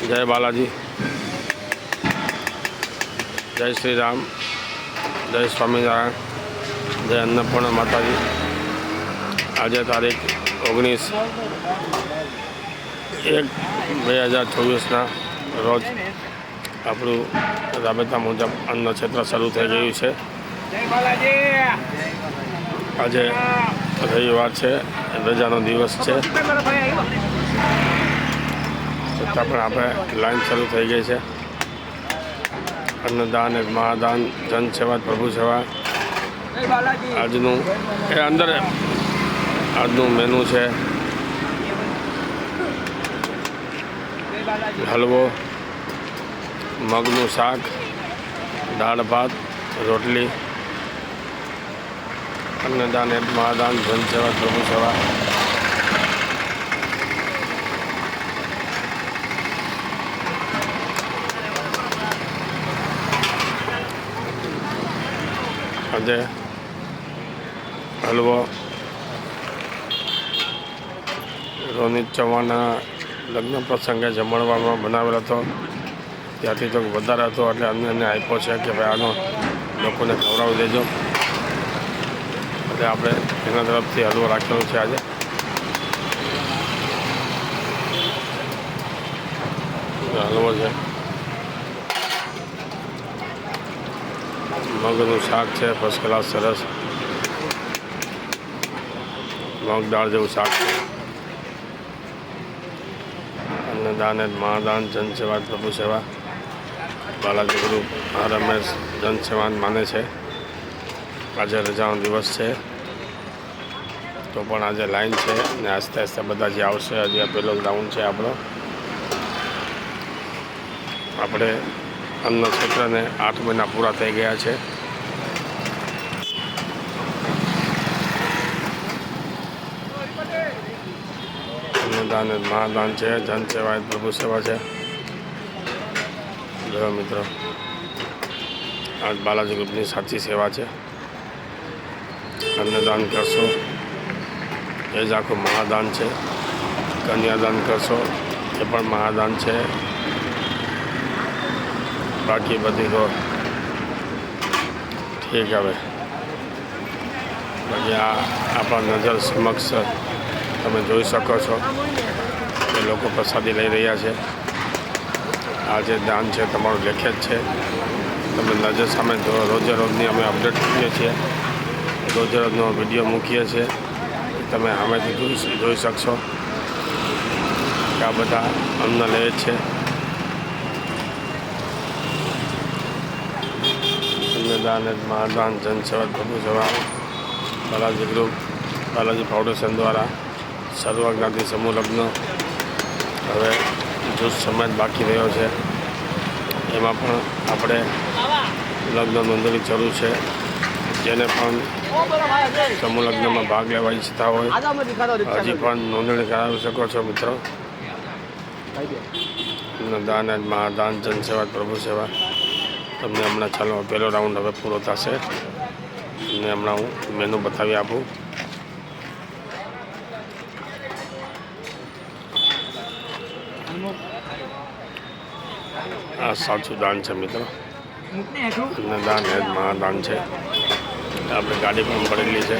જય બાલાજી, જય શ્રી રામ, જય સ્વામિનારાયણ, જય અન્નપૂર્ણા માતાજી। આજે તારીખ 19/1/2024 રોજ આપણું રાબેતા મુજબ અન્ન ક્ષેત્ર શરૂ થઈ ગયું છે। આજે રવિવાર છે, રજાનો દિવસ છે, છતાં પણ આપણે લાઈન શરૂ થઈ ગઈ છે। અન્નદાન એક મહાદાન, જનસેવા પ્રભુ સેવા આજનું એ અંદર આજનું મેનુ છે હલવો, મગનું શાક, દાળ ભાત, રોટલી। અન્નદાન એક મહાદાન, જનસેવા પ્રભુ સેવા। આજે હલવો રોનિત ચૌહાણના લગ્ન પ્રસંગે જમણવારમાં બનાવેલો હતો, ત્યાંથી તો વધારે હતો એટલે અમને આપ્યો છે કે ભાઈ આનો લોકોને ખવડાવી દેજો, એટલે આપણે એના તરફથી હલવો રાખેલો છે। આજે હલવો છે, મગનું શાક છે, ફર્સ્ટ ક્લાસ સરસ મગ દાળ જેવું શાક છે। અન્નદાન એ મહાદાન, જનસેવા પ્રભુ સેવા। બાલાજી ગુરુ રમેશ જનસેવા માને છે। આજે રજાનો દિવસ છે તો પણ આજે લાઈન છે ને આસ્તે આસ્તે બધા જે આવશે। હજી આ પહેલો રાઉન્ડ છે આપણો। આપણે અન્ન ક્ષેત્રને 8 મહિના પૂરા થઈ ગયા છે। અન્નદાન મહાદાન છે, જનસેવા પ્રભુ સેવા છે। જો મિત્રો, આજ બાલાજી ગ્રુપની સાચી સેવા છે। અન્નદાન કરશો એ જ આખું મહાદાન છે, કન્યાદાન કરશો એ પણ મહાદાન છે। બાકી બધી તો ઠીક। હવે બાકી આ આપણા નજર સમક્ષ તમે જોઈ શકો છો કે લોકો પ્રસાદી લઈ રહ્યા છે। આ જે દાન છે તમારું લેખે જ છે, તમે નજર સામે રોજે રોજની અમે અપડેટ કરીએ છીએ, રોજે રોજનો વિડીયો મૂકીએ છીએ, તમે સામેથી જોઈ શકશો કે આ બધા અન્ન લે છે। અન્નદાન મહાદાન, જનસેવા પ્રભુ સેવા। બાલાજી ગ્રુપ, બાલાજી ફાઉન્ડેશન દ્વારા સર્વજ્ઞાતિ સમૂહ લગ્ન હવે જો સમય બાકી રહ્યો છે, એમાં પણ આપણે લગ્ન નોંધણી શરૂ છે। જેને પણ સમૂહ લગ્નમાં ભાગ લેવા ઈચ્છતા હોય હજી પણ નોંધણી કરાવી શકો છો મિત્રો। દાન મહાદાન, જનસેવા પ્રભુ સેવા। તમને હમણાં ચાલો પહેલો રાઉન્ડ હવે પૂરો થશે અને હમણાં હું મેનુ બતાવી આપું। આ સાચું દાન છે મિત્રો, અન્નદાન એ મહાદાન છે। આપણે ગાડી પણ પડેલી છે,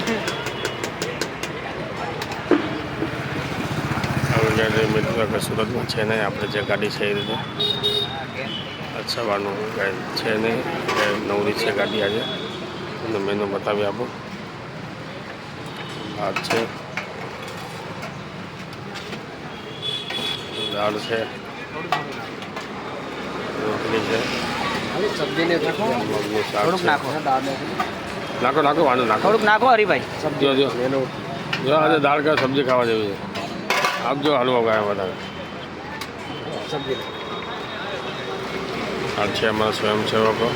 મિત્રો કે સુરતમાં છે નહીં આપણે જે ગાડી છે એ રીતે સવારનું કાંઈ છે નહીં, નવરી છે ગાડી આજે। તમને મેનુ બતાવી આપું। ભાત છે, દાળ છે, રોટલી છે, મગનું શાક છે। નાખો નાખો વાંધો નાખો, થોડુંક નાખો હરીભાઈ। જો જો જો આજે દાળ કે સબ્જી ખાવા જેવી છે, આપજો હલવો ગાય વધારે। આ છે અમારા સ્વયંસેવકો।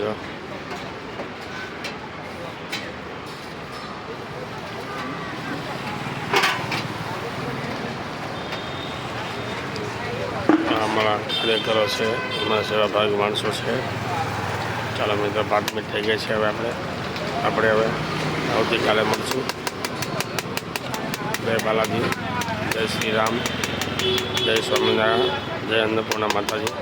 જો અમારા કાર્યકરો છે, અમારા સેવાભાવી માણસો છે। ચાલો મિત્રો 5 મિનિટ થઈ ગઈ છે। હવે આપણે હવે આવતીકાલે મળશું। જય બાલાજી, જય શ્રી રામ, જય સ્વામિનારાયણ, જય અન્નપૂર્ણા માતાજી.